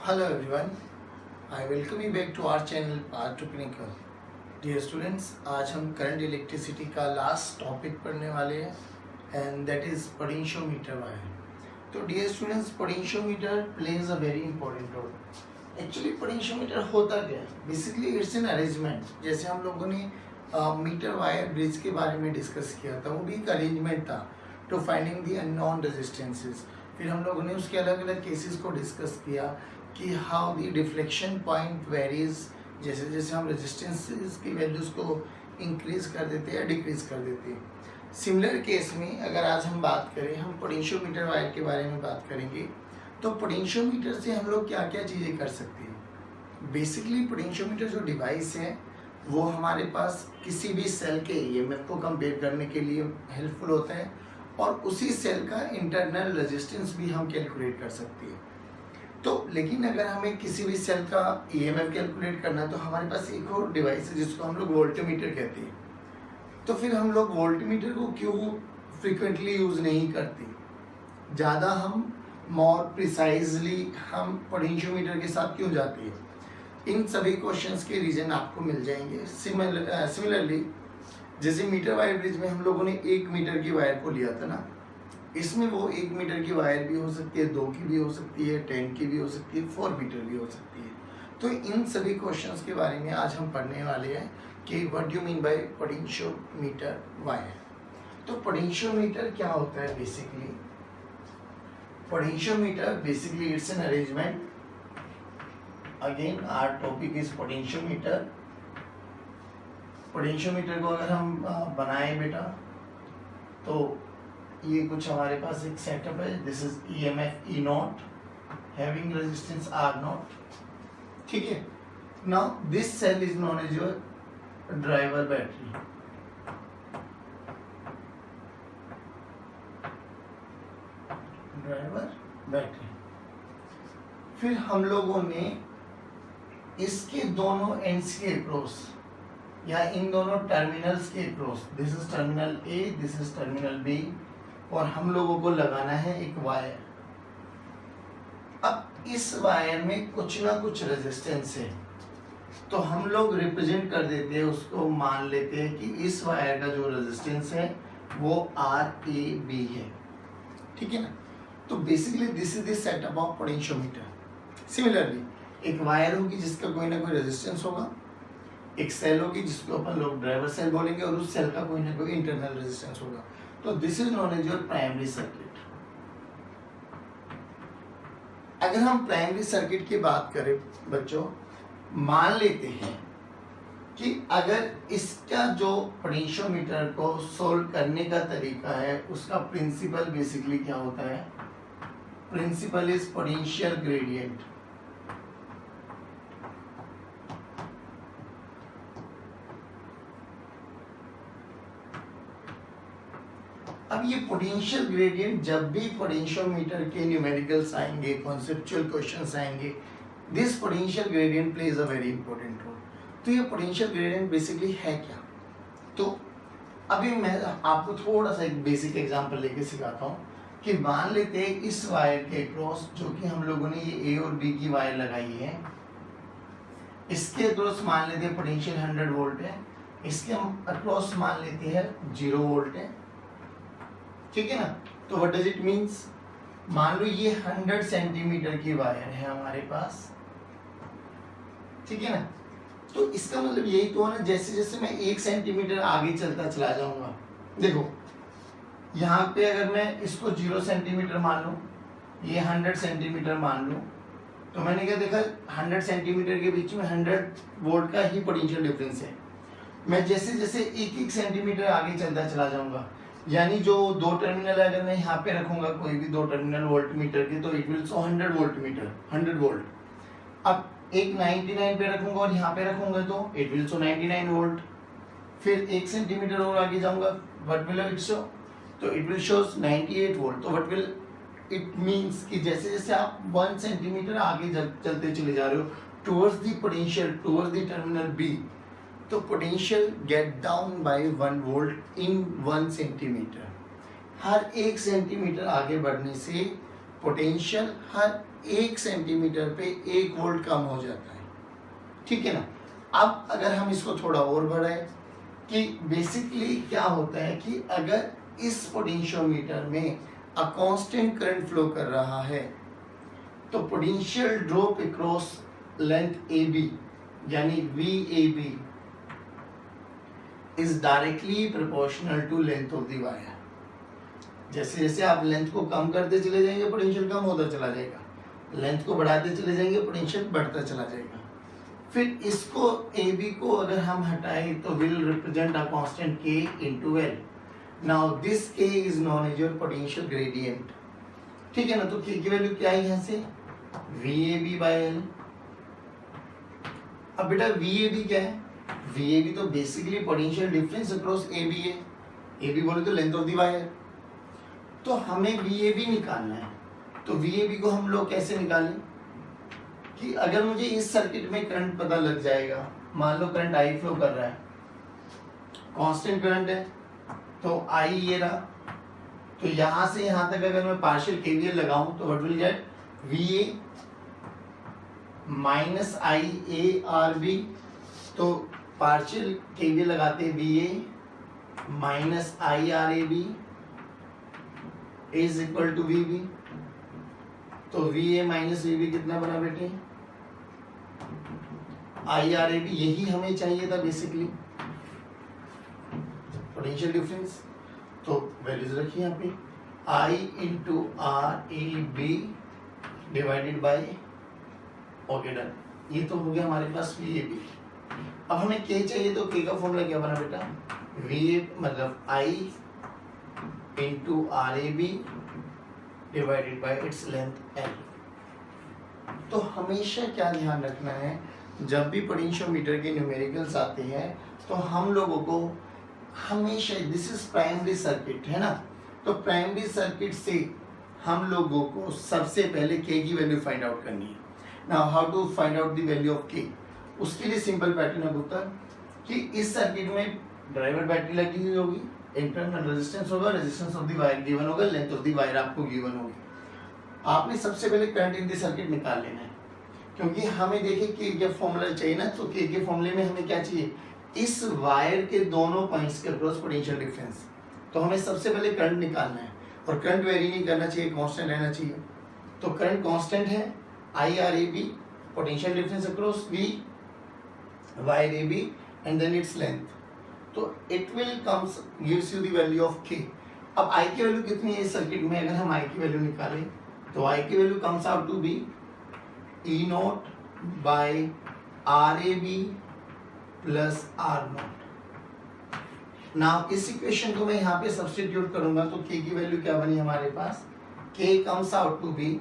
Hello everyone, I welcome you back to our channel Path to Pinnacle. Dear students, आज हम current electricity का last topic पढ़ने वाले हैं and that is potentiometer wire. तो dear students, potentiometer plays a very important role. Actually potentiometer होता क्या है? Basically it's an arrangement. जैसे हम लोगों ने मीटर वायर ब्रिज के बारे में डिस्कस किया था, वो भी एक अरेंजमेंट था to finding the unknown resistances. फिर हम लोगों ने उसके अलग अलग केसेस को डिस्कस किया कि how the deflection point varies. जैसे जैसे हम रेजिस्टेंसेस की वैल्यूज़ को इंक्रीज कर देते हैं या डिक्रीज कर देते हैं. सिमिलर केस में अगर आज हम बात करें, हम पोटेंशियोमीटर वायर के बारे में बात करेंगे. तो पोटेंशियोमीटर से हम लोग क्या क्या चीज़ें कर सकते हैं? बेसिकली पोटेंशियोमीटर जो डिवाइस है वो हमारे पास किसी भी सेल के ईएमएफ को कंपेयर करने के लिए हेल्पफुल होता है और उसी सेल का इंटरनल रेजिस्टेंस भी हम कैलकुलेट कर सकते हैं. तो लेकिन अगर हमें किसी भी सेल का ईएमएफ कैलकुलेट करना है तो हमारे पास एक और डिवाइस है जिसको हम लोग वोल्टमीटर कहते हैं. तो फिर हम लोग वोल्टमीटर को क्यों फ्रिक्वेंटली यूज़ नहीं करते? ज़्यादा हम मोर प्रिसाइजली हम पोटेंशियोमीटर के साथ क्यों जाते हैं? इन सभी क्वेश्चंस के रीजन आपको मिल जाएंगे. सिमिलरली जैसे मीटर वायर ब्रिज में हम लोगों ने 1 मीटर की वायर को लिया था ना, इसमें वो 1 मीटर की वायर भी हो सकती है, 2 की भी हो सकती है, 10 की भी हो सकती है, 4 मीटर भी हो सकती है. तो इन सभी क्वेश्चंस के बारे में आज हम पढ़ने वाले हैं कि what do mean by potentiometer wire. तो पोटेंशियोमीटर क्या होता है? Basically potentiometer basically it's an arrangement. Again our topic is potentiometer. Potentiometer को अगर हम बनाए बेटा तो ये कुछ हमारे पास एक सेटअप है. This is EMF E not having resistance or not. ठीक है. Now this cell is known as your driver battery. Driver battery. फिर हम लोगों ने इसके दोनों एंड्स के अक्रॉस या इन दोनों टर्मिनल्स के across, this is terminal A, this is terminal B, और हम लोगों को लगाना है एक वायर. अब इस वायर में कुछ ना कुछ रेजिस्टेंस है तो हम लोग रिप्रेजेंट कर देते हैं, उसको मान लेते हैं कि इस वायर का जो रेजिस्टेंस है वो RAB है. ठीक है ना. तो basically this is the setup of potentiometer. Similarly एक वायर होगी जिसका कोई ना कोई रेजिस्टेंस होगा, एक सेल होगी जिसको अपन लोग ड्राइवर सेल बोलेंगे और उस सेल का कोई ना कोई इंटरनल रेजिस्टेंस होगा. तो this is known as your primary circuit. अगर हम प्राइमरी सर्किट की बात करें बच्चों, मान लेते हैं कि अगर इसका जो पोटेंशियोमीटर को सोल्व करने का तरीका है उसका प्रिंसिपल बेसिकली क्या होता है? Principle is potential gradient. अब ये पोटेंशियल ग्रेडियंट जब भी पोटेंशियोमीटर के न्यूमेरिकल्स आएंगे, कॉन्सेप्चुअल क्वेश्चंस आएंगे, this potential gradient plays a very important role. तो ये पोटेंशियल ग्रेडियंट बेसिकली है क्या? तो अभी मैं आपको थोड़ा सा एक बेसिक एग्जांपल लेके सिखाता हूँ कि मान लेते हैं इस वायर के अक्रॉस, जो कि हम लोगों ने ये A और B की वायर लगाई है, इसके अक्रॉस मान लेते हैं पोटेंशियल 100 वोल्ट है, इसके हम अक्रॉस मान लेते हैं 0 वोल्ट है. ठीक है ना. तो व्हाट डज इट मीन्स? मान लो ये 100 सेंटीमीटर की वायर है हमारे पास. ठीक है ना. तो इसका मतलब यही तो है ना, जैसे जैसे मैं 1 सेंटीमीटर आगे चलता चला जाऊंगा, देखो यहाँ पे अगर मैं इसको 0 सेंटीमीटर मान लूँ, ये 100 सेंटीमीटर मान लूँ, तो मैंने क्या देखा? 100 सेंटीमीटर के बीच में 100 वोल्ट का ही पोटेंशियल डिफरेंस है. मैं जैसे जैसे 1-1 सेंटीमीटर आगे चलता चला जाऊंगा, यानी जो 2 टर्मिनल है, अगर मैं यहाँ पे रखूंगा कोई भी 2 टर्मिनल वोल्ट मीटर के, तो it will show 100 volt meter, 100 volt. अब एक 99 पे रखूंगा और यहाँ पे रखूंगा तो इट विल शो 99 वोल्ट. फिर 1 सेंटीमीटर और आगे जाऊंगा, व्हाट विल इट शो? तो इट विल शो 98 वोल्ट. तो व्हाट विल इट मीन्स कि जैसे जैसे आप 1 सेंटीमीटर आगे चलते चले जा रहे हो towards the potential, towards the terminal B, तो potential get down by 1 volt in 1 centimetre. हर 1 सेंटीमीटर आगे बढ़ने से पोटेंशियल हर 1 सेंटीमीटर पे 1 वोल्ट कम हो जाता है, ठीक है ना। अब अगर हम इसको थोड़ा और बढ़ाएं कि बेसिकली क्या होता है कि अगर इस पोटेंशियोमीटर में अ कांस्टेंट करंट फ्लो कर रहा है तो potential drop across length A B यानी VAB is directly proportional to length of the wire. जैसे जैसे आप लेंथ को कम करते चले जाएंगे पोटेंशियल कम होता चला जाएगा, लेंथ को बढ़ाते चले जाएंगे पोटेंशियल बढ़ता चला जाएगा। फिर इसको AB को अगर हम हटाएं तो will represent a constant K into L। Now this K is known as your potential gradient, ठीक है ना। तो K की वैल्यू क्या है यहाँ से VAB by L। अब बेटा VAB क्या है, VAB तो basically potential difference across AB है, AB बोले तो लेंथ ऑफ द वायर। तो हमें VAB निकालना है, तो VAB को हम लोग कैसे निकालें कि अगर मुझे इस सर्किट में करंट पता लग जाएगा, मान लो करंट I फ्लो कर रहा है, कांस्टेंट करंट है तो I ये रहा, तो यहां से यहां तक अगर मैं पार्शियल KVL लगाऊं तो what will get VA minus IARB। तो पार्शियल KVL लगाते VA minus IRAB is equal to VB। तो VA माइनस VB कितना बना बेटे IRAB, यही हमें चाहिए था बेसिकली पोटेंशियल डिफरेंस। तो वैल्यूज रखिए यहाँ पे I into RAB divided by, okay done. ये तो हो गया हमारे पास VAB। अब हमें K चाहिए तो K का फॉर्मूला क्या बना बेटा VA मतलब I into RAB divided bye its length L। तो हमेशा क्या ध्यान रखना है, जब भी पोटेंशियोमीटर के न्यूमेरिकल्स आते हैं तो हम लोगों को हमेशा, दिस इज प्राइमरी सर्किट है ना, तो प्राइमरी सर्किट से हम लोगों को सबसे पहले K की वैल्यू फाइंड आउट करनी है। Now how to find out the value of K, उसके लिए सिंपल पैटर्न है पुत्र कि इस सर्किट में ड्राइवर बैटरी लगी हुई होगी, इंटरनल रेजिस्टेंस होगा, resistance of the wire given होगा, लेंथ ऑफ द वायर आपको गिवन होगी। आपने सबसे पहले करंट इन द सर्किट निकाल लेना है, क्योंकि हमें देखिए K का फॉर्मूला चाहिए ना, तो K के फॉर्मूले में हमें क्या चाहिए, इस वायर के दोनों पॉइंट्स के अक्रॉस पोटेंशियल डिफरेंस। तो हमें सबसे पहले करंट निकालना है और करंट वेरी नहीं करना चाहिए, कांस्टेंट रहना चाहिए। तो करंट कांस्टेंट है IRAB, potential difference across V wire AB and then it's length. तो it will comes gives you the value of K। अब I की वैल्यू कितनी है इस सर्किट में, अगर हम I की वैल्यू निकालें तो I की value comes out to be E naught by RAB plus R naught. Now इस इक्वेशन को मैं यहाँ पे सब्स्टिट्यूट करूंगा तो K की वैल्यू क्या बनी हमारे पास, K comes out to be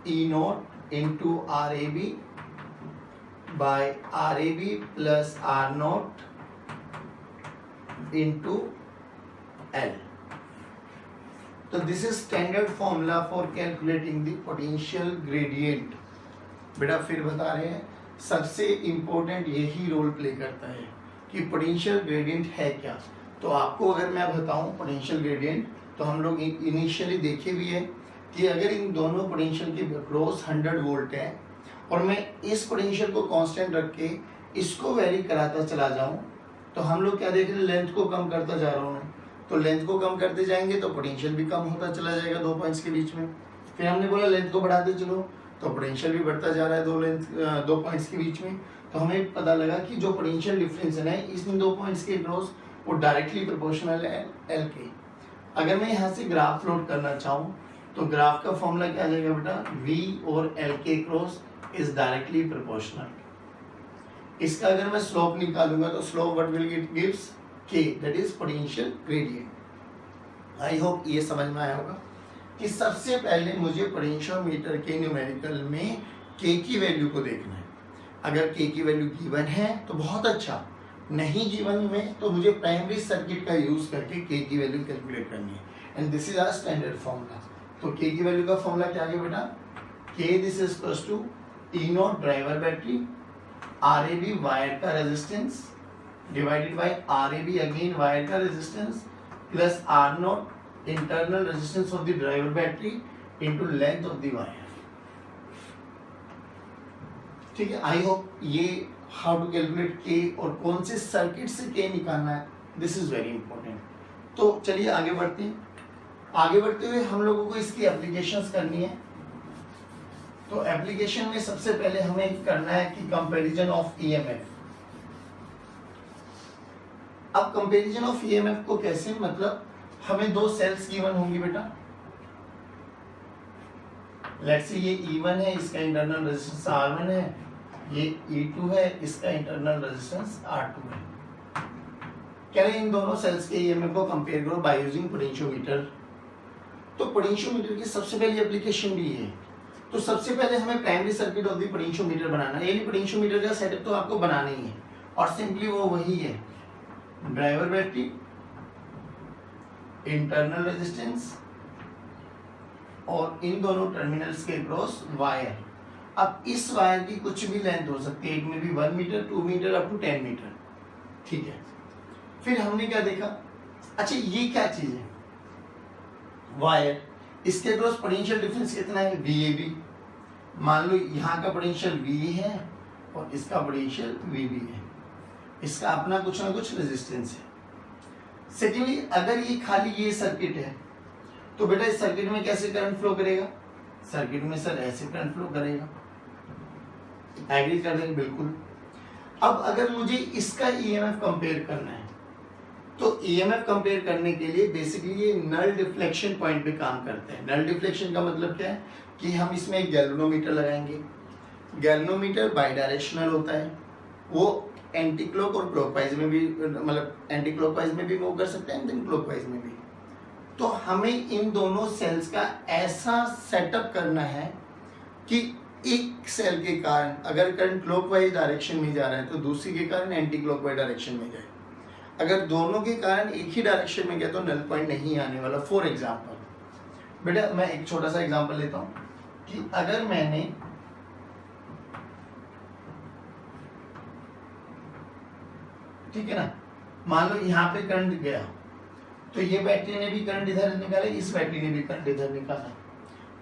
E naught into RAB by RAB plus R naught into L। तो this is standard formula for calculating the potential gradient. बेटा फिर बता रहे हैं, सबसे इंपॉर्टेंट यही रोल प्ले करता है कि पोटेंशियल ग्रेडियंट है क्या। तो आपको अगर मैं बताऊं पोटेंशियल ग्रेडियंट, तो हम लोग इनिशियली देखे भी है कि अगर इन दोनों पोटेंशियल के अक्रॉस 100 वोल्ट है और मैं इस पोटेंशियल को कांस्टेंट रख के इसको वेरी कराता चला जाऊं, तो हम लोग क्या देख रहे हैं, लेंथ को कम करता जा रहा हूँ। तो लेंथ को कम करते जाएंगे तो पोटेंशियल भी कम होता चला जाएगा दो पॉइंट्स के बीच में। फिर हमने बोला लेंथ को बढ़ाते चलो, तो पोटेंशियल भी बढ़ता जा रहा है दो पॉइंट्स के बीच में। तो हमें पता लगा कि जो पोटेंशियल डिफरेंस है इन दो पॉइंट्स के क्रॉस वो डायरेक्टली प्रोपोर्शनल है L के। अगर मैं यहाँ से ग्राफ प्लॉट करना चाहूँ तो ग्राफ का फॉर्मूला क्या आ जाएगा बेटा, V और L के क्रॉस इज डायरेक्टली प्रोपोर्शनल। इसका अगर मैं स्लोप निकालूंगा तो slope what will it gives K, that is potential gradient. I hope ये समझ में आया होगा कि सबसे पहले मुझे पोटेंशियोमीटर के न्यूमेरिकल में K की वैल्यू को देखना है। अगर K की वैल्यू गिवन है तो बहुत अच्छा, नहीं गिवन में तो मुझे प्राइमरी सर्किट का यूज करके K की वैल्यू कैलकुलेट करनी है, and this is our standard formula. तो K की वैल्यू का फॉर्मूला क्या है बेटा, K this is equals to E naught driver battery, RAB wire का resistance divided by RAB again wire का resistance plus R naught internal resistance of the driver battery into length of the wire. ठीक है, I hope ये how to calculate के और कौन से circuit से के निकालना है, दिस इज वेरी इंपॉर्टेंट। तो चलिए आगे बढ़ते हैं। आगे बढ़ते हुए हम लोगों को इसकी एप्लीकेशंस करनी है। तो एप्लीकेशन में सबसे पहले हमें करना है कि कंपैरिजन ऑफ ईएमएफ। अब कंपैरिजन ऑफ ईएमएफ को कैसे, मतलब हमें दो सेल्स गिवन होंगी बेटा, लेट्स से ये E1 है, इसका इंटरनल रेजिस्टेंस R1 है, ये E2 है, इसका इंटरनल रेजिस्टेंस R2 है। कह रहे हैं इन दोनों सेल्स के ईएमएफ को कंपेयर करो बाय यूजिंग पोटेंशियोमीटर। तो पोटेंशियोमीटर की सबसे पहली एप्लीकेशन भी है। तो सबसे पहले हमें primary circuit of the potentiometer बनाना है, यानी पोटेंशियोमीटर का सेटअप तो आपको बनाना ही है, और सिंपली वो वही है, ड्राइवर बैटरी, इंटरनल रेजिस्टेंस और इन दोनों टर्मिनल्स के क्रॉस वायर। अब इस वायर की कुछ भी लेंथ हो सकती है, इट में भी 1 metre, 2 metre, up to 10 metre. ठीक है, फिर हमने क्या देखा, अच्छा ये क्या चीज है, वायर, इसके क्रॉस पोटेंशियल डिफरेंस कितना है, VAB। मान लो यहाँ का पोटेंशियल V है और इसका पोटेंशियल VB है, इसका अपना कुछ ना कुछ रेजिस्टेंस है। सेकेंडली, अगर ये खाली ये सर्किट है तो बेटा इस सर्किट में कैसे करंट फ्लो करेगा, सर्किट में सर ऐसे करंट फ्लो करेगा। एग्री कर देंगे, बिल्कुल। अब अगर मुझे इसका ईएमएफ कंपेयर करना है, तो ईएमएफ कंपेयर करने के लिए बेसिकली ये नल डिफ्लेक्शन पॉइंट पे काम करते हैं। नल डिफ्लेक्शन का मतलब क्या है कि हम इसमें एक गैल्वेनोमीटर लगाएंगे। गैल्वेनोमीटर बाई डायरेक्शनल होता है, वो एंटी क्लॉक और क्लॉकवाइज में भी, मतलब एंटी क्लॉकवाइज में भी मूव कर सकते हैं, देन क्लॉकवाइज में भी। तो हमें इन दोनों सेल्स का ऐसा सेटअप करना है कि एक सेल के कारण अगर करंट क्लॉकवाइज डायरेक्शन में जा रहा है तो दूसरी के कारण एंटी क्लॉकवाइज डायरेक्शन में जाए। अगर दोनों के कारण एक ही डायरेक्शन में गया तो नल पॉइंट नहीं आने वाला। फॉर एग्जाम्पल बेटा मैं एक छोटा सा एग्जाम्पल लेता हूँ कि अगर मैंने ठीक है ना, मान लो यहाँ पे करंट गया तो ये बैटरी ने भी करंट इधर निकाला, इस बैटरी ने भी करंट इधर निकाला,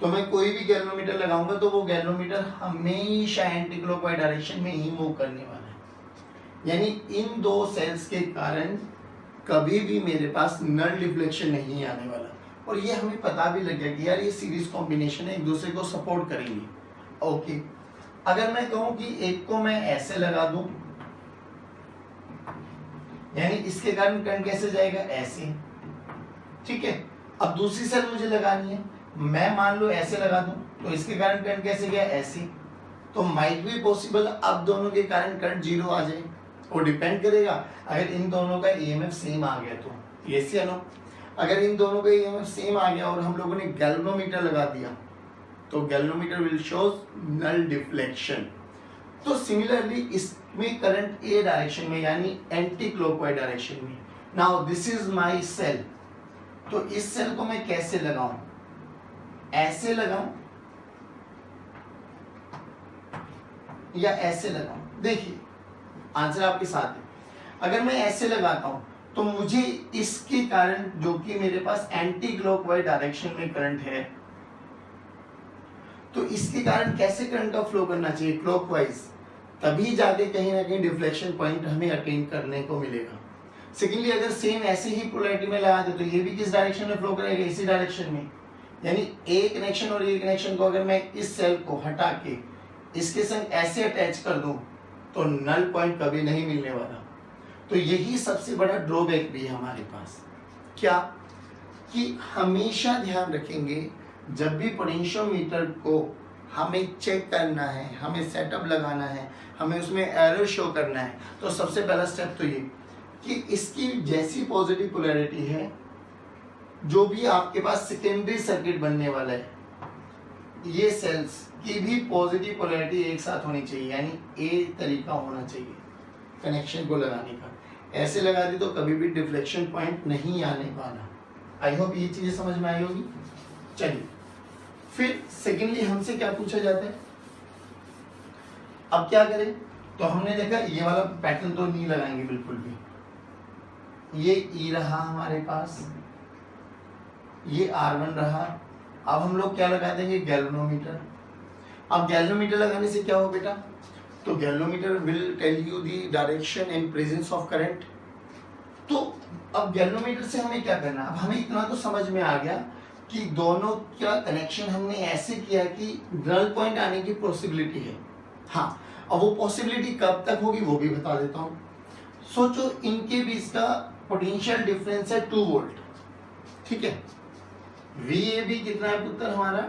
तो मैं कोई भी गैल्वेनोमीटर लगाऊंगा तो वो गैल्वेनोमीटर हमेशा एंटी क्लॉकवाइज डायरेक्शन में ही मूव करने वाला है। यानी इन दो सेल्स के कारण कभी भी मेरे पास नल डिफ्लेक्शन नहीं आने वाला। और ये हमें पता भी लग गया कि यार ये सीरीज कॉम्बिनेशन है, एक दूसरे को सपोर्ट करेंगे। ओके, अगर मैं कहूं कि एक को मैं ऐसे लगा दूं, यानी इसके कारण करंट कैसे जाएगा, ऐसे। ठीक है, अब दूसरी सेल मुझे लगानी है, मैं मान लो ऐसे लगा दूं तो इसके कारण करंट कैसे गया, ऐसे। तो माइट भी पॉसिबल अब दोनों के कारण करंट जीरो आ जाए, वो डिपेंड करेगा अगर इन दोनों का ईएमएफ सेम आ गया तो। यस या नो? अगर इन दोनों का ईएमएफ सेम आ गया और हम लोगों ने गैल्वेनोमीटर लगा दिया तो galvanometer will shows null deflection. तो सिमिलरली इसमें करंट ए डायरेक्शन में यानी एंटी क्लॉकवाइज डायरेक्शन में। Now this is my cell, तो इस सेल को मैं कैसे लगाऊं, ऐसे लगाऊं या ऐसे लगाऊं? देखिए आंसर आपके साथ है। अगर मैं ऐसे लगाता हूं तो मुझे इसके कारण जो कि मेरे पास एंटी क्लॉकवाइज डायरेक्शन में करंट है, तो इसके कारण कैसे करंट का फ्लो करना चाहिए, क्लॉकवाइज, तभी जाके कहीं ना कहीं डिफ्लेक्शन पॉइंट हमें अटेन करने को मिलेगा। सेकेंडली अगर सेम ऐसे ही पोलैरिटी में लगा दे तो ये भी किस डायरेक्शन में फ्लो करेगा, इसी डायरेक्शन में। यानी ए कनेक्शन और ये कनेक्शन को अगर मैं इस सेल को हटा के इसके संग ऐसे अटैच कर दूं तो नल पॉइंट कभी नहीं मिलने वाला। तो यही सबसे बड़ा ड्रॉबैक भी है हमारे पास, क्या कि हमेशा ध्यान रखेंगे जब भी पोटेंशियोमीटर को हमें चेक करना है, हमें सेटअप लगाना है, हमें उसमें एरर शो करना है, तो सबसे पहला स्टेप तो ये कि इसकी जैसी पॉजिटिव पोलैरिटी है, जो भी आपके पास सेकेंडरी सर्किट बनने वाला है, ये सेल्स की भी पॉजिटिव पोलैरिटी एक साथ होनी चाहिए, यानी ए तरीका होना चाहिए कनेक्शन को लगाने का। ऐसे लगा दी तो कभी भी डिफ्लेक्शन पॉइंट नहीं आने वाला। आई होप ये चीजें समझ में आई होगी। चलिए फिर सेकेंडली हमसे क्या पूछा जाता है, अब क्या करें? तो हमने देखा ये वाला पैटर्न तो नहीं लगाएंगे बिल्कुल भी। ये ई रहा हमारे पास, ये R1 रहा, अब हम लोग क्या लगा देंगे, गैल्वेनोमीटर। अब गैल्वेनोमीटर लगाने से क्या हो बेटा, तो galvanometer will tell you the direction and presence of current. तो अब गैल्वेनोमीटर से हमें क्या करना, अब हमें इतना तो समझ में आ गया कि दोनों का कनेक्शन हमने ऐसे किया कि नल पॉइंट आने की पॉसिबिलिटी है। हाँ, अब वो पॉसिबिलिटी कब तक होगी वो भी बता देता हूँ। सोचो इनके बीच का पोटेंशियल डिफरेंस है 2 वोल्ट, ठीक है। VAB कितना है पुत्र हमारा,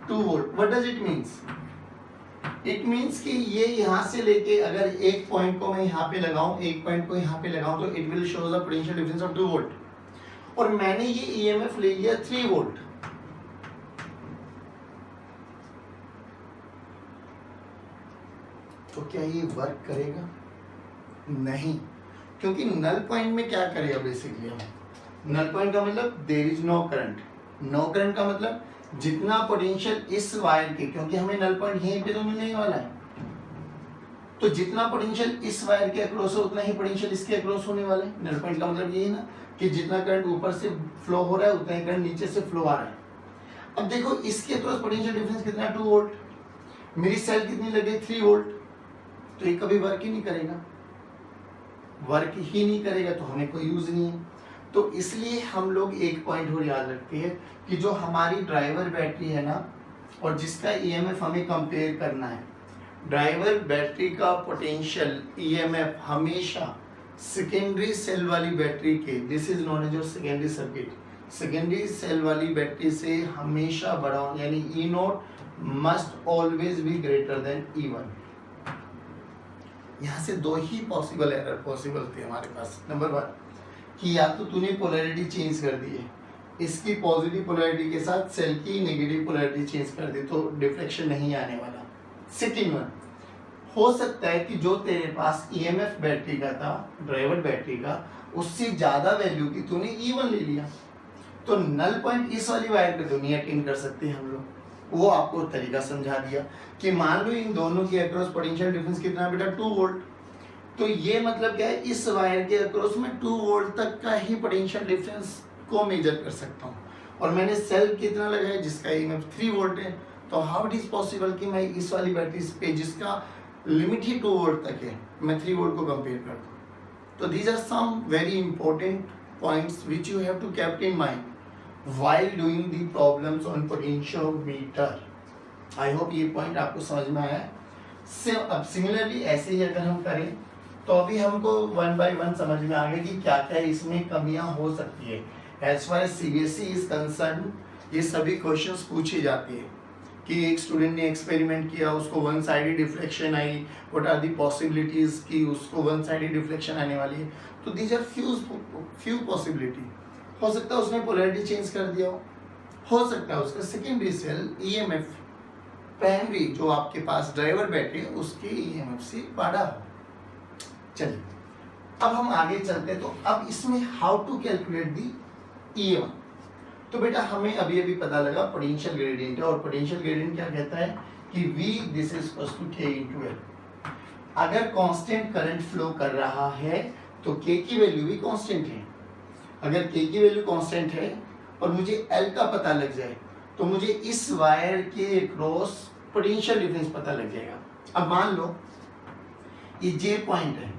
2 volt. What does it means, it means कि ये यहाँ से लेके अगर एक पॉइंट को मैं यहाँ पे लगाऊं, एक पॉइंट को यहाँ पे लगाऊं, तो it will show the potential difference of 2 volt. और मैंने ये EMF ले लिया 3 वोल्ट। तो क्या ये वर्क करेगा, नहीं, क्योंकि नल पॉइंट में क्या करेगा बेसिकली, हम नल पॉइंट का मतलब there is no current. No current का मतलब जितना पोटेंशियल इस वायर के, क्योंकि हमें नल पॉइंट यहीं पे तो मिलने वाला है, तो जितना पोटेंशियल इस वायर के अक्रॉस है उतना ही पोटेंशियल इसके अक्रॉस होने वाला है। नल पॉइंट का मतलब ये है ना कि जितना करंट ऊपर से फ्लो हो रहा है उतना ही करंट नीचे से फ्लो आ रहा है। अब देखो इसके अक्रॉस पोटेंशियल डिफरेंस कितना है, 2 वोल्ट। मेरी सेल कितनी लगी, 3 वोल्ट। तो ये कभी वर्क ही नहीं करेगा, वर्क ही नहीं करेगा तो हमें कोई यूज नहीं है। तो इसलिए हम लोग एक पॉइंट और याद रखते हैं कि जो हमारी ड्राइवर बैटरी है ना, और जिसका EMF हमें कंपेयर करना है, ड्राइवर बैटरी का पोटेंशियल EMF हमेशा सेकेंडरी सेल वाली बैटरी के, this is known as your secondary circuit, secondary cell वाली बैटरी से हमेशा बड़ा हो, यानी E0 must always be greater than E1। यहाँ से 2 ही पॉसिबल एरर पॉसिबल थे हमारे पास। नंबर 1 कि या तो तूने पोलैरिटी चेंज कर दी है, इसकी पॉजिटिव पोलैरिटी के साथ सेल की नेगेटिव पोलैरिटी चेंज कर दी, तो डिफ्लेक्शन नहीं आने वाला। सेकंड वन, हो सकता है कि जो तेरे पास EMF बैटरी का था, ड्राइवर बैटरी का, उससे ज्यादा वैल्यू की तूने E1 ले लिया, तो नल पॉइंट इस वाली वायर पे तो नहीं अटेन कर सकते हम लोग। वो आपको तरीका समझा दिया कि मान लो इन दोनों के अक्रॉस पोटेंशियल डिफरेंस कितना है बेटा, 2 वोल्ट। तो ये मतलब क्या है, इस वायर के अक्रॉस में 2 वोल्ट तक का ही पोटेंशियल डिफरेंस को मेजर कर सकता हूँ, और मैंने सेल कितना लगाया जिसका EMF 3 वोल्ट है। तो हाउ इट इज पॉसिबल कि मैं इस वाली बैटरी पे जिसका लिमिट ही 2 वोल्ट तक है, मैं 3 वोल्ट को कंपेयर कर दूँ। तो these are some very important points which you have to keep in mind while doing the problems on potentiometer। I hope ये पॉइंट आपको समझ में आया है। अब सिमिलरली ऐसे ही अगर हम करें तो अभी हमको 1 by 1 समझ में आ गया कि क्या क्या इसमें कमियां हो सकती है। As far as CBSE is concerned, ये सभी क्वेश्चंस पूछी जाती है कि एक स्टूडेंट ने एक्सपेरिमेंट किया, उसको वन साइडेड डिफ्लेक्शन आई, व्हाट आर दी पॉसिबिलिटीज कि उसको वन साइडेड डिफ्लेक्शन आने वाली है। तो दीज आर फ्यू पॉसिबिलिटी। हो सकता है उसने पोलैरिटी चेंज कर दिया हो सकता है उसका सेकेंडरी सेल EMF प्राइमरी जो आपके पास ड्राइवर बैटरी है उसके EMF से बड़ा हो। चलिए अब हम आगे चलते हैं। तो अब इसमें how to calculate the EMF। तो बेटा हमें अभी अभी पता लगा पोटेंशियल ग्रेडियंट है, और पोटेंशियल ग्रेडियंट क्या कहता है कि V this is equal to K into L। अगर कांस्टेंट करंट फ्लो कर रहा है तो K की वैल्यू भी कांस्टेंट है। अगर K की वैल्यू कांस्टेंट है और मुझे L का पता लग जाए तो मुझे इस वायर के क्रॉस पोटेंशियल डिफरेंस पता लग जाएगा। अब मान लो ये J पॉइंट है,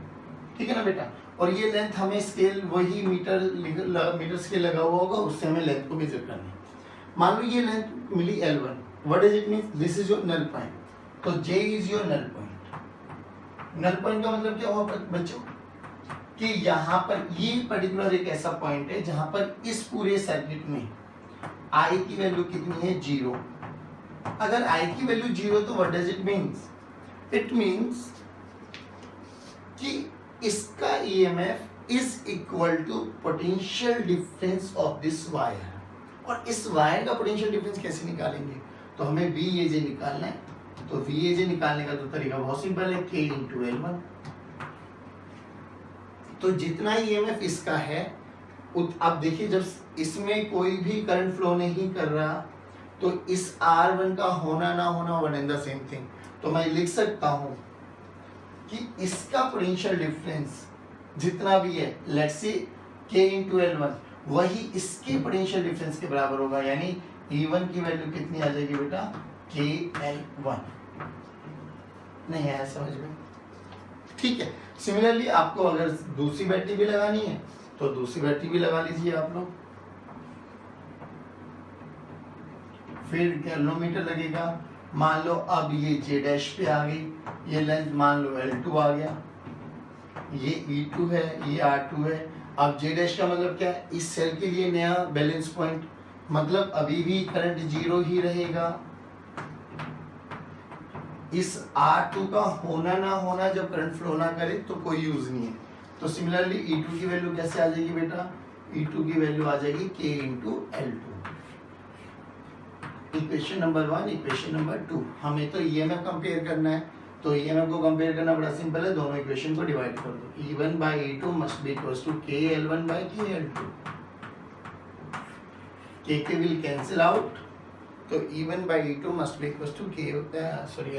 ठीक है ना बेटा, और ये लेंथ हमें स्केल वही मीटर स्केल लगा हुआ होगा, उससे हमें लेंथ को मेजर करनी है। मान लो ये लेंथ मिली L1, what does it mean, this is your null point, तो J is your null point. Null point का मतलब क्या हुआ बच्चों कि यहाँ पर ये पर्टिकुलर एक ऐसा पॉइंट है जहां पर इस पूरे सर्किट में I की वैल्यू कितनी है, 0। अगर I की वैल्यू 0 तो what does it means, it means कि इसका EMF is equal to potential difference of this wire. और इस वायर का पोटेंशियल डिफरेंस कैसे निकालेंगे, तो हमें VAJ निकालना है। तो VAJ निकालने का तो तरीका बहुत सिंपल है, K इंटू L1। तो जितना EMF इसका है, अब देखिए जब इसमें कोई भी करंट फ्लो नहीं कर रहा तो इस R1 का होना ना होना one and the same thing. तो मैं लिख सकता हूं कि इसका पोटेंशियल डिफरेंस जितना भी है, let's say K into L1, वही इसके पोटेंशियल डिफरेंस के बराबर होगा, यानी E1 की वैल्यू कितनी आ जाएगी बेटा, KL1। नहीं आया समझ में? ठीक है। सिमिलरली आपको अगर दूसरी बैटरी भी लगानी है तो दूसरी बैटरी भी लगा लीजिए आप लोग। फिर गैल्वेनोमीटर लगेगा। मान लो अब ये J डैश पे आ गई, ये लेंथ मान लो L2 आ गया, ये E2 है, ये R2 है। अब J डैश का मतलब क्या है, इस सेल के लिए नया बैलेंस पॉइंट, मतलब अभी भी करंट 0 ही रहेगा। इस R2 का होना ना होना जब करंट फ्लो ना करे तो कोई यूज नहीं है। तो सिमिलरली E2 की वैल्यू कैसे आ जाएगी बेटा, E2 की वैल्यू आ जाएगी K into L2। Equation number 1, equation number 2। हमें तो EMF कंपेयर करना है, तो EMF को कंपेयर करना बड़ा सिंपल है, दोनों इक्वेशन को डिवाइड कर दो। E1 by E2 must be equals to KL1 by KL2। K will cancel out, तो E1 by E2 must be equals to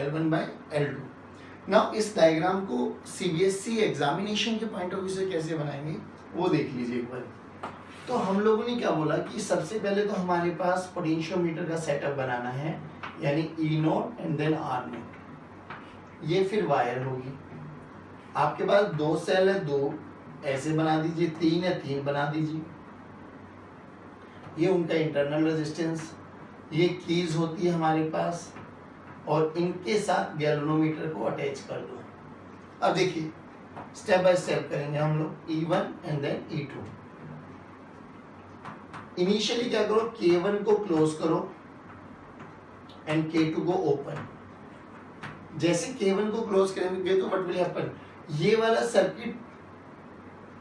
L1 by L2। Now इस डायग्राम को CBSE एग्जामिनेशन के point of view से कैसे बनाएंगे वो देख लीजिए एक बार। तो हम लोगों ने क्या बोला कि सबसे पहले तो हमारे पास पोटेंशियोमीटर का सेटअप बनाना है, यानी E0 एंड देन R0। ये फिर वायर होगी। आपके पास 2 सेल है, 2 ऐसे बना दीजिए, 3 है, 3 बना दीजिए। ये उनका इंटरनल रेजिस्टेंस, ये कीज होती है हमारे पास, और इनके साथ गैल्वेनोमीटर को अटैच कर दो। अब देखिए स्टेप बाय स्टेप करेंगे हम लोग, E1 and then E2। Initially क्या करो, K1 को क्लोज करो एंड K2 को ओपन। जैसे K1 को क्लोज करेंगे तो व्हाट विल हैपन, ये वाला सर्किट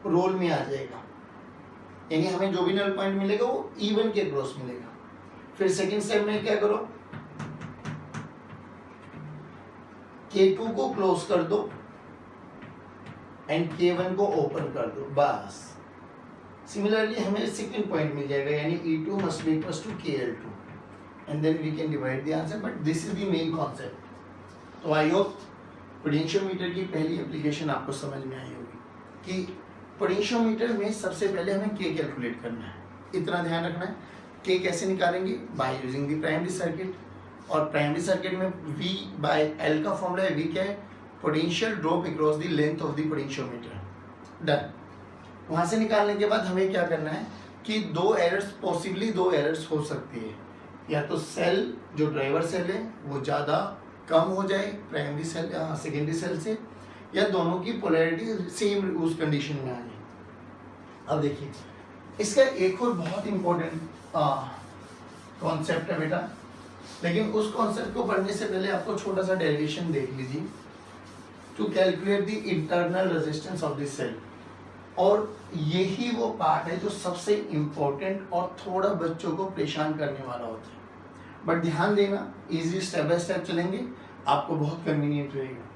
रोल में आ जाएगा, यानी हमें जो भी नल पॉइंट मिलेगा वो E1 के क्रॉस मिलेगा। फिर सेकंड स्टेप में क्या करो, K2 को क्लोज कर दो एंड K1 को ओपन कर दो, बस। सिमिलरली हमें सेकंड पॉइंट मिल जाएगा, यानी E2 must be equals to KL2 and then we can divide the answer, but this is the main concept. तो आई होप पोटेंशियोमीटर की पहली एप्लीकेशन आपको समझ में आई होगी कि पोटेंशियोमीटर में सबसे पहले हमें K कैलकुलेट करना है। इतना ध्यान रखना है, K कैसे निकालेंगे, by using the primary circuit. और प्राइमरी सर्किट में V बाय L का फॉर्मूला है, V क्या है, potential drop across the length of the potentiometer. Done. वहां से निकालने के बाद हमें क्या करना है कि दो एरर्स हो सकती है, या तो सेल जो ड्राइवर सेल है वो ज़्यादा कम हो जाए प्राइमरी सेल सेकेंडरी सेल से, या दोनों की पोलैरिटी सेम उस कंडीशन में आ जाए। अब देखिए इसका एक और बहुत इंपॉर्टेंट कॉन्सेप्ट है बेटा, लेकिन उस कॉन्सेप्ट को पढ़ने से पहले आपको छोटा सा डेरिवेशन देख लीजिए। To calculate the internal resistance of the cell, और यही वो पार्ट है जो सबसे इम्पोर्टेंट और थोड़ा बच्चों को परेशान करने वाला होता है। बट ध्यान देना, इजी स्टेप बाय स्टेप चलेंगे, आपको बहुत कन्वीनियंट रहेगा।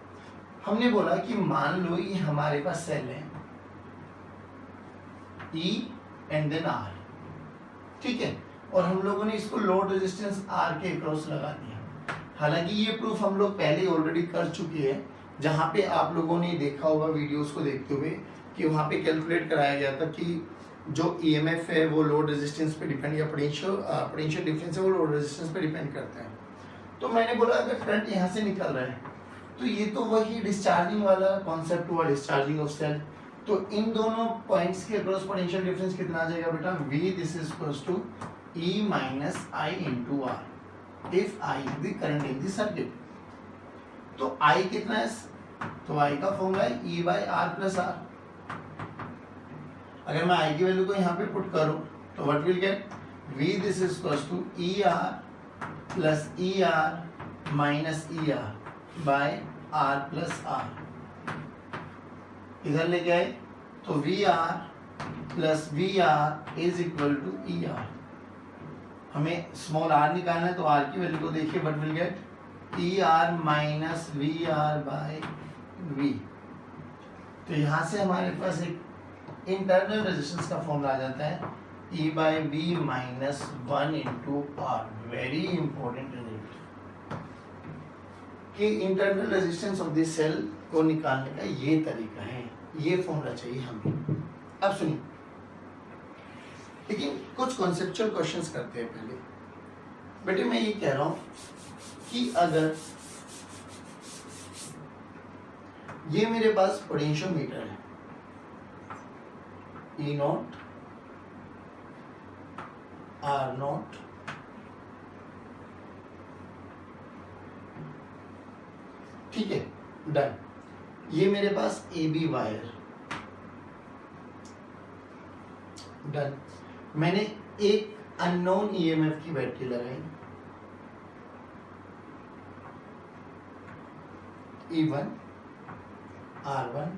हमने बोला कि मान लो ये हमारे पास सेल है E एंड देन R, ठीक है, और हम लोगों ने इसको लोड रेजिस्टेंस R के अक्रॉस लगा दिया। हालांकि ये प्रूफ हम लोग पहले ऑलरेडी कर चुके हैं, जहाँ पे आप लोगों ने देखा होगा वीडियोस को देखते हुए कि वहाँ पे कैलकुलेट कराया गया था कि जो EMF है वो लोड रेजिस्टेंस पे डिपेंड, या पोटेंशियल डिफरेंस है वो लोड रेजिस्टेंस पे डिपेंड करता है। तो मैंने बोला अगर करंट यहाँ से निकल रहा है तो ये तो वही डिस्चार्जिंग वाला कॉन्सेप्ट हुआ, डिस्चार्जिंग ऑफ सेल। तो इन दोनों पॉइंट्स के अक्रॉस पोटेंशियल डिफरेंस कितना आ जाएगा बेटा, V this is equals to E minus I into R if I is the current in the circuit. तो I कितना है, तो I का फॉर्मूला है E by R plus R। अगर मैं I की वैल्यू को यहाँ पे पुट करूँ तो what will get, V this is equals to ER plus ER minus ER by R plus R। इधर लेके आए तो VR plus VR is equal to ER। हमें स्मॉल r निकालना है, तो r की वैल्यू को देखिए, what will get ER minus VR by V। तो यहाँ से हमारे पास एक इंटरनल रेजिस्टेंस का फॉर्मूला आ जाता है E by V minus 1 into R। Very important result कि internal resistance of this cell को निकालने का ये तरीका है, ये फॉर्मूला चाहिए हमें। अब सुनिए, लेकिन कुछ कॉन्सेप्चुअल क्वेश्चंस करते हैं पहले। बेटे मैं ये कह रहा हूं कि अगर ये मेरे पास पोटेंशियोमीटर है E नॉट R नॉट, ठीक है, डन। ये मेरे पास AB वायर, डन। मैंने एक अननोन EMF की बैटरी लगाई E1 R1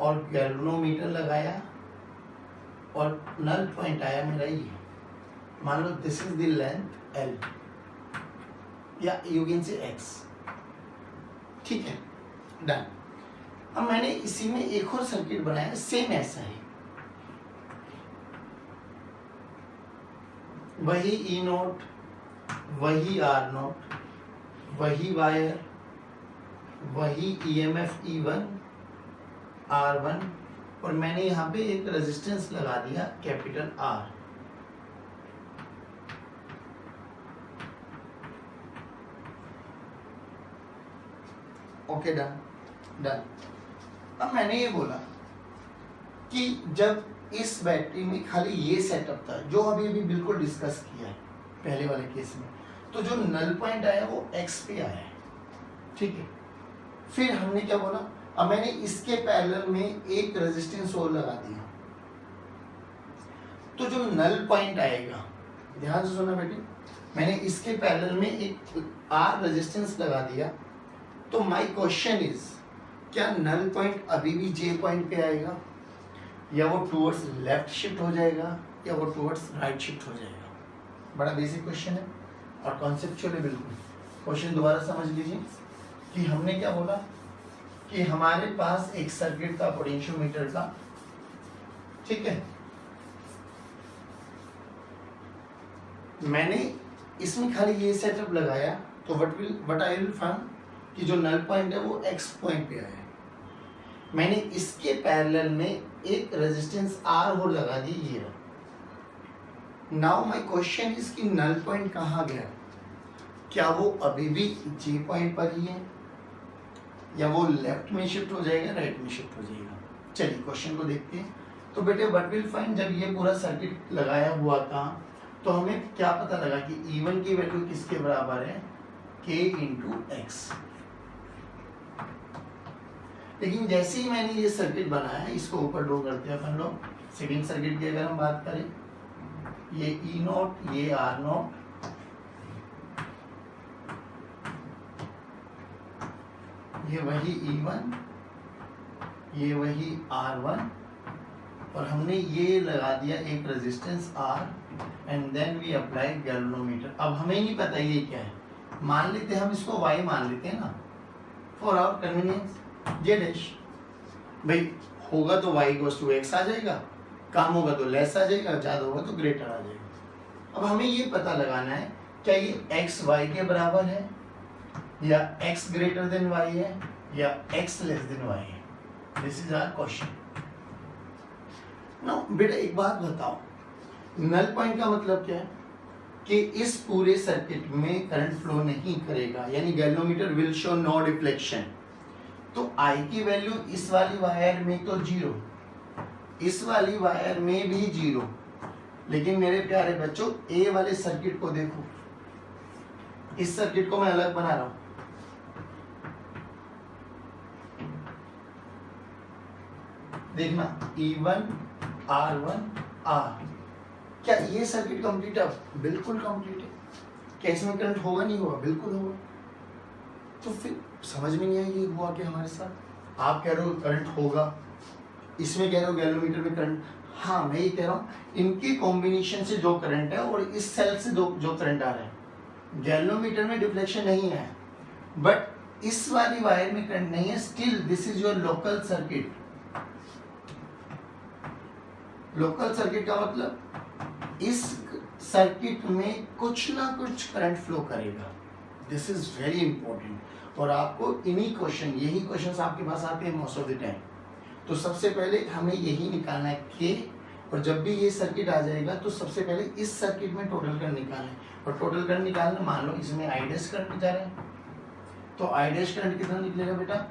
और गैल्वेनोमीटर लगाया और नल पॉइंट आया मेरा ये, मान लो this is the length L या यू कैन से X, ठीक है, डन। अब मैंने इसी में एक और सर्किट बनाया सेम ऐसा है, वही E नोट, वही R नोट, वही वायर, वही EMF E1 R1 और मैंने यहाँ पे एक रेजिस्टेंस लगा दिया capital R। Okay, done done. अब मैंने ये बोला कि जब इस बैटरी में खाली ये सेटअप था जो अभी अभी बिल्कुल डिस्कस किया है पहले वाले केस में, तो जो नल पॉइंट आया वो X पे आया है, ठीक है। फिर हमने क्या बोला, अब मैंने इसके पैरेलल में एक रेजिस्टेंस और लगा दिया, तो जो नल पॉइंट आएगा, ध्यान से सुनना बेटी, मैंने इसके पैरेलल में एक R रेजिस्टेंस लगा दिया, तो माय क्वेश्चन इज क्या नल पॉइंट अभी भी J पॉइंट पे आएगा या वो टुवर्ड्स लेफ्ट शिफ्ट हो जाएगा या वो टुवर्ड्स राइट शिफ्ट हो जाएगा। बड़ा बेसिक क्वेश्चन है और कॉन्सेप्चुअल है बिल्कुल। क्वेश्चन दोबारा समझ लीजिए कि हमने क्या बोला कि हमारे पास एक सर्किट था पोटेंशियोमीटर का, ठीक है, मैंने इसमें खाली ये सेटअप लगाया, तो व्हाट आई विल फाइंड कि जो नल पॉइंट है वो X पॉइंट पे आया है। मैंने इसके पैरेलल में एक रेजिस्टेंस R और लगा दी, ये रहा। नाउ माय क्वेश्चन इज कि नल पॉइंट कहाँ गया, क्या वो अभी भी J पॉइंट पर ही है या वो लेफ्ट में शिफ्ट हो जाएगा, राइट में शिफ्ट हो जाएगा। चलिए क्वेश्चन को देखते हैं। तो बेटे व्हाट विल फाइंड, जब ये पूरा सर्किट लगाया हुआ था तो हमें क्या पता लगा कि E1 की वैल्यू किसके बराबर है, K इंटू एक्स। लेकिन जैसे ही मैंने ये सर्किट बनाया, इसको ऊपर ड्रॉ करते हैं अपन लोग। सेकेंड सर्किट की अगर हम बात करें, ये E नॉट, ये R नॉट, ये वही E1, ये वही R1 और हमने ये लगा दिया एक resistance R and then we apply galvanometer. अब हमें नहीं पता ये क्या है, मान लेते हैं हम इसको Y मान लेते हैं ना, for our convenience Z dash. भाई होगा तो Y इक्वल्स टू X आ जाएगा, कम होगा तो लेस आ जाएगा, ज़्यादा होगा तो ग्रेटर आ जाएगा। अब हमें ये पता लगाना है क्या ये X Y के बराबर है या X ग्रेटर देन Y है या X लेस देन Y है। This is our question. Now बेटा एक बात बताओ, नल पॉइंट का मतलब क्या है कि इस पूरे सर्किट में करंट फ्लो नहीं करेगा, यानी गैल्वेनोमीटर विल शो नो डिफ्लेक्शन। तो I की वैल्यू इस वाली वायर में तो 0, इस वाली वायर में भी 0, लेकिन मेरे प्यारे बच्चों ए वाले सर्किट को देखो, इस सर्किट को मैं अलग बना रहा हूं। देखना E1 R1 R, क्या ये सर्किट कंप्लीट है? बिल्कुल कंप्लीट है। क्या इसमें करंट होगा, नहीं होगा? बिल्कुल होगा। तो फिर समझ में नहीं आएगी हुआ क्या हमारे साथ। आप कह रहे हो करंट होगा, इसमें कह रहे हो गैल्वेनोमीटर में करंट। हाँ मैं ये कह रहा हूँ इनके कॉम्बिनेशन से जो करंट है और इस सेल से जो करंट आ रहा है, गैल्वेनोमीटर में डिफ्लेक्शन नहीं है, बट इस वाली वायर में करंट नहीं है। Still this is your local circuit. Local circuit का मतलब इस सर्किट में कुछ ना कुछ करंट फ्लो करेगा। दिस इज वेरी इंपॉर्टेंट और आपको इन्हीं क्वेश्चन, यही क्वेश्चंस आपके पास आते हैं मोस्ट ऑफ द टाइम। तो सबसे पहले हमें यही निकालना है K और जब भी ये सर्किट आ जाएगा तो सबसे पहले इस सर्किट में टोटल करंट निकालें, और टोटल करंट निकालना, मान लो इसमें आई डैश करंट जा रहे हैं, तो आई डैश करंट कितना निकलेगा बेटा,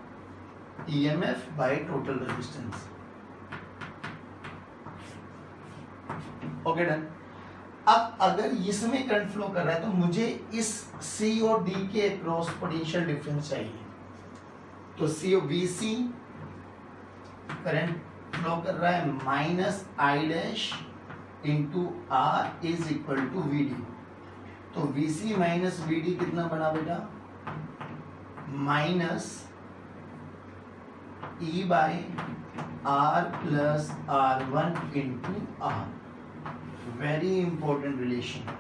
EMF by total resistance. Okay done. अब अगर इसमें करंट फ्लो कर रहा है तो मुझे इस सी और डी के अक्रॉस पोटेंशियल डिफरेंस चाहिए। तो सी और वीसी करंट फ्लो कर रहा है minus I dash into R is equal to V D. तो वीसी माइनस वी डी कितना बना बेटा, minus E by R plus R one into R. Very important relation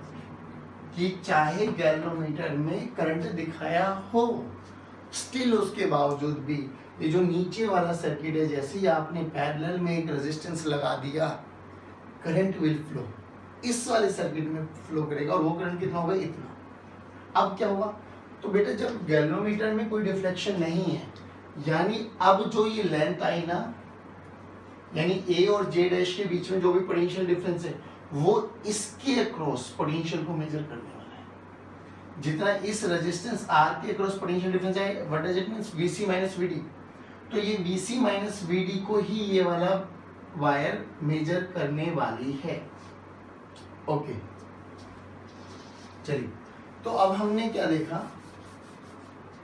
कि चाहे गैल्वेनोमीटर में करंट दिखाया हो, स्टिल उसके बावजूद भी ये जो नीचे वाला सर्किट है, जैसे ही आपने पैरेलल में एक रेजिस्टेंस लगा दिया, करंट विल फ्लो, इस वाले सर्किट में फ्लो करेगा, और वो करंट कितना होगा, इतना। अब क्या होगा, तो बेटा जब गैल्वेनोमीटर में कोई डिफ्लेक्शन नहीं है, यानी अब जो ये लेंथ आई ना, यानी ए और जे डैश के बीच में जो भी पोटेंशियल डिफरेंस है वो इसके अक्रॉस पोटेंशियल को मेजर करने वाला है। जितना इस रेजिस्टेंस आर के अक्रॉस पोटेंशियल डिफरेंस है, what does it means, VC minus VD. तो ये वीसी माइनस वीडी को ही ये वाला वायर मेजर करने वाली है। ओके चलिए, तो अब हमने क्या देखा,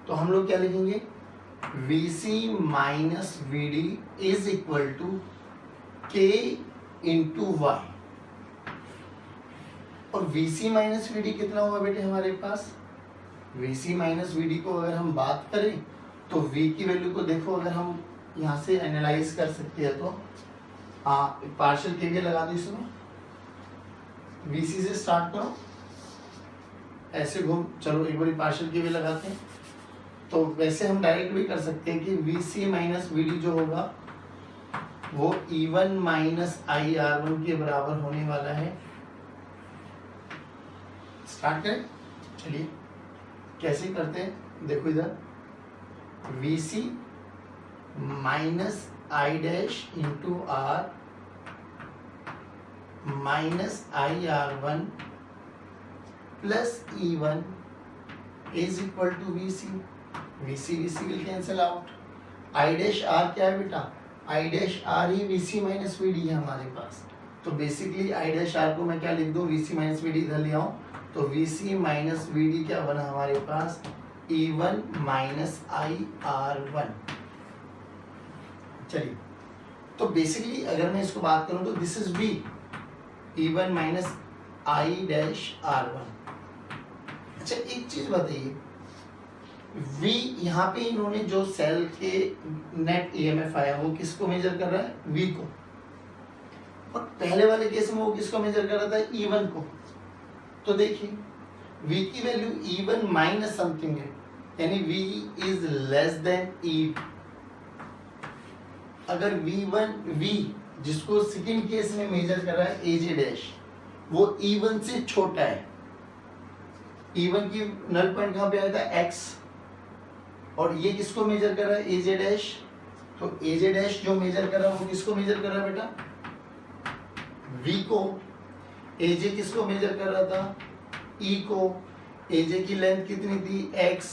तो हम लोग क्या लिखेंगे, VC minus VD is equal to K into Y. और VC माइनस वी डी कितना होगा बेटे हमारे पास, VC माइनस वी डी को अगर हम बात करें तो V की वैल्यू को देखो, अगर हम यहाँ से एनालाइज कर सकते हैं तो पार्शियल के लगा दो इसमें, VC से स्टार्ट करो, ऐसे घूम चलो एक बार पार्शियल के लगाते हैं। तो वैसे हम डायरेक्ट भी कर सकते हैं कि VC माइनस वी डी जो होगा वो E1 माइनस आई R1 के बराबर होने वाला है। स्टार्ट करें, चलिए कैसे करते हैं, देखो इधर VC minus I dash into R minus I R1 plus E1 is equal to VC। VC will cancel out. I dash R क्या है बेटा, आई डैश आर ही VC माइनस वी डी है हमारे पास। तो बेसिकली आई डैश आर को मैं क्या लिख दूं, VC माइनस वी डी इधर ले आऊं, तो VC माइनस वी डी क्या बना हमारे पास, E1 माइनस आई R1। चलिए, तो बेसिकली अगर मैं इसको बात करूं तो this is V, E1 minus I dash R1। अच्छा एक चीज बताइए, V यहाँ पे इन्होंने जो सेल के नेट EMF आया वो किसको मेजर कर रहा है, V को, और पहले वाले केस में वो किसको मेजर कर रहा था, E1 को। तो देखिए V की वैल्यू E1 माइनस समथिंग है, यानी V is less than E। अगर V जिसको सेकंड केस में मेजर कर रहा है AJ डैश, वो E1 से छोटा है, E1 की नल पॉइंट कहाँ पे आया था, X, और ये किसको मेजर कर रहा है, AJ डैश। तो AJ डैश जो मेजर कर रहा है वो किसको मेजर कर रहा है बेटा, V को। AJ किसको मेजर कर रहा था, E को। AJ की लेंथ कितनी थी, X,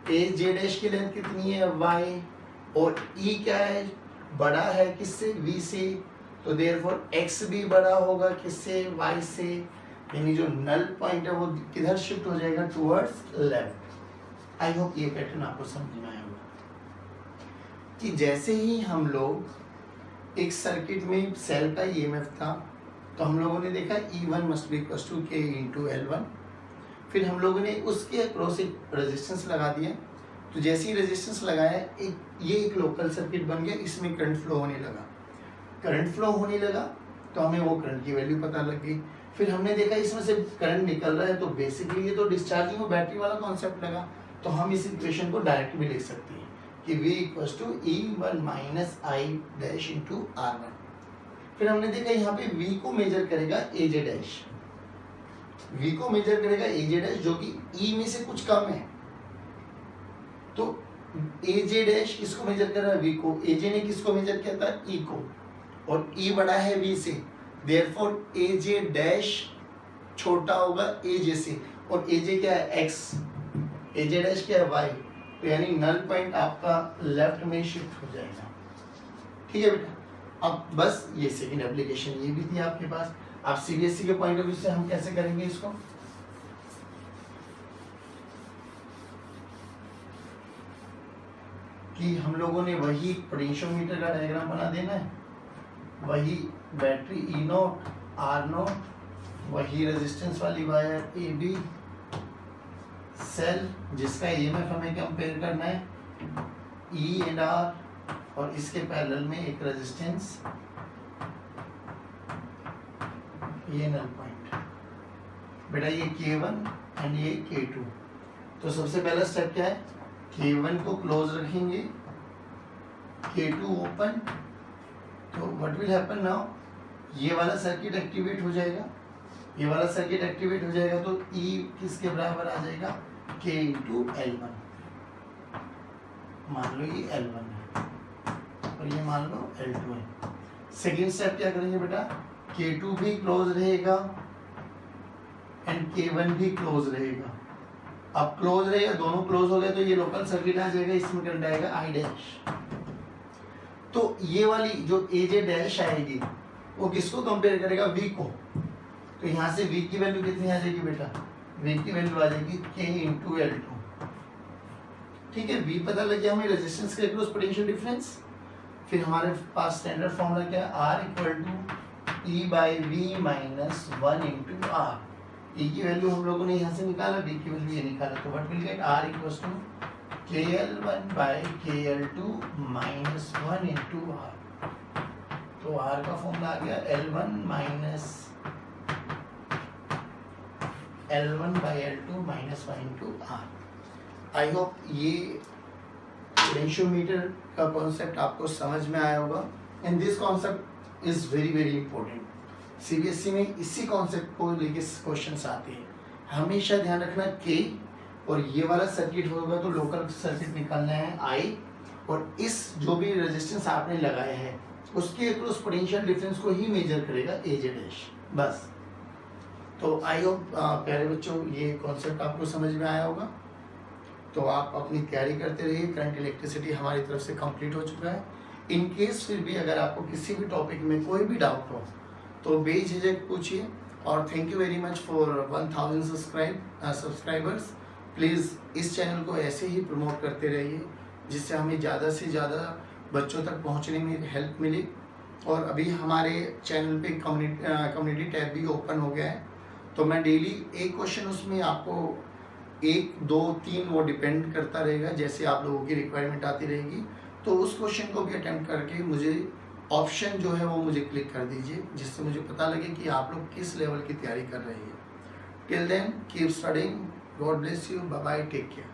AJ डैश की लेंथ कितनी है, Y, और E क्या है, बड़ा है किससे, V से, तो देयरफॉर X भी बड़ा होगा किससे, Y से, यानी जो नल पॉइंट है वो किधर शिफ्ट हो जाएगा, टुवर्ड्स लेफ्ट। आई होप ये पैटर्न आपको समझ में आया होगा कि जैसे ही हम लोग एक सर्किट में सेल का EMF था, तो हम लोगों ने देखा E1 must be equal to K into L1। फिर हम लोगों ने उसके अक्रॉस एक रेजिस्टेंस लगा दिया, तो जैसे ही रेजिस्टेंस लगाया ये एक लोकल सर्किट बन गया, इसमें करंट फ्लो होने लगा। करंट फ्लो होने लगा तो हमें वो करंट की वैल्यू पता लग गई। फिर हमने देखा इसमें से करंट निकल रहा है, तो बेसिकली ये तो डिस्चार्जिंग और बैटरी वाला कॉन्सेप्ट लगा, तो हम इस इक्वेशन को डायरेक्ट भी लिख सकते हैं कि V equals to E1 minus I dash into R1। फिर हमने देखा यहाँ पे V को मेजर करेगा AJ डैश, V को मेजर करेगा AJ डैश जो कि E में से कुछ कम है। तो AJ डैश किसको मेजर कर रहा है, V को। AJ ने किसको मेजर किया था, E को, और E बड़ा है V से, देयरफॉर ए जे डैश छोटा होगा ए जे से, और ए जे क्या है x, ए जे डैश क्या है y, तो यानी नल पॉइंट आपका लेफ्ट में शिफ्ट हो जाएगा। ठीक है बेटा, अब बस ये सेकंड एप्लीकेशन ये भी थी आपके पास। अब सीबीएसई के पॉइंट ऑफ व्यू से हम कैसे करेंगे इसको, कि हम लोगों ने वही पोटेंशियोमीटर का डायग्राम बना देना है, वही battery E naught R naught, वही रेजिस्टेंस वाली वायर ए बी, सेल जिसका ईएमएफ हमें कंपेयर करना है ई एंड आर, और इसके पैरेलल में एक रेजिस्टेंस, ये नल पॉइंट बेटा, ये K1 एंड ये K2। तो सबसे पहला स्टेप क्या है, K1 को क्लोज रखेंगे, K2 ओपन। तो व्हाट विल हैपन नाउ, ये वाला सर्किट एक्टिवेट हो जाएगा, ये वाला सर्किट एक्टिवेट हो जाएगा, तो E किसके बराबर आ जाएगा, K इंटू L1। मान लो ये L1 है और ये मान लो L2 है। सेकेंड स्टेप क्या करेंगे बेटा, K2 भी क्लोज रहेगा एंड K1 भी क्लोज रहेगा। अब क्लोज रहेगा, दोनों क्लोज हो गए, तो ये लोकल सर्किट आ जाएगा, इसमें करंट आएगा I डैश। तो ये वाली जो AJ डैश आएगी वो किसको कंपेयर करेगा, V को। तो यहाँ से V की वैल्यू कितनी आ जाएगी बेटा, V की वैल्यू आ जाएगी K इंटू L2। ठीक है, V पता लग गया हमें, रेजिस्टेंस के अक्रॉस पोटेंशियल डिफरेंस। फिर हमारे पास स्टैंडर्ड फॉर्मूला क्या है, R equal to E by V minus 1 into R. E की वैल्यू हम लोगों ने यहाँ से निकाला, V की वैल्यू ये निकाला, तो what will get, R equals to KL1 by KL2 minus 1 into R. तो R का फॉर्मूला आ गया L1 minus L1 by L2 minus 1 into R. I hope ये पोटेंशियोमीटर का कॉन्सेप्ट आपको समझ में आया होगा, and this concept is very very important. CBSE में इसी कॉन्सेप्ट को लेके क्वेश्चंस आते हैं। हमेशा ध्यान रखना K, और ये वाला सर्किट होगा तो लोकल सर्किट निकालना है I, और इस जो भी रेजिस्टेंस आपने लगाया है उसके अक्रॉस पोटेंशियल डिफरेंस को ही मेजर करेगा AJ डैश, बस। तो आई होप प्यारे बच्चों ये कॉन्सेप्ट आपको समझ में आया होगा। तो आप अपनी तैयारी करते रहिए, करंट इलेक्ट्रिसिटी हमारी तरफ से कंप्लीट हो चुका है। इन केस फिर भी अगर आपको किसी भी टॉपिक में कोई भी डाउट हो तो बेझिझक पूछिए। और thank you very much for 1000 subscribers. Please इस चैनल को ऐसे ही प्रमोट करते रहिए, जिससे हमें ज़्यादा से ज़्यादा बच्चों तक पहुंचने में हेल्प मिली। और अभी हमारे चैनल पे कम्युनिटी टैब भी ओपन हो गया है, तो मैं डेली एक क्वेश्चन उसमें आपको 1, 2, 3 वो डिपेंड करता रहेगा, जैसे आप लोगों की रिक्वायरमेंट आती रहेगी। तो उस क्वेश्चन को भी अटेम्प्ट करके मुझे ऑप्शन जो है वो मुझे क्लिक कर दीजिए, जिससे मुझे पता लगे कि आप लोग किस लेवल की तैयारी कर रहे हैं। Till then keep studying, God bless you, bye bye, take care.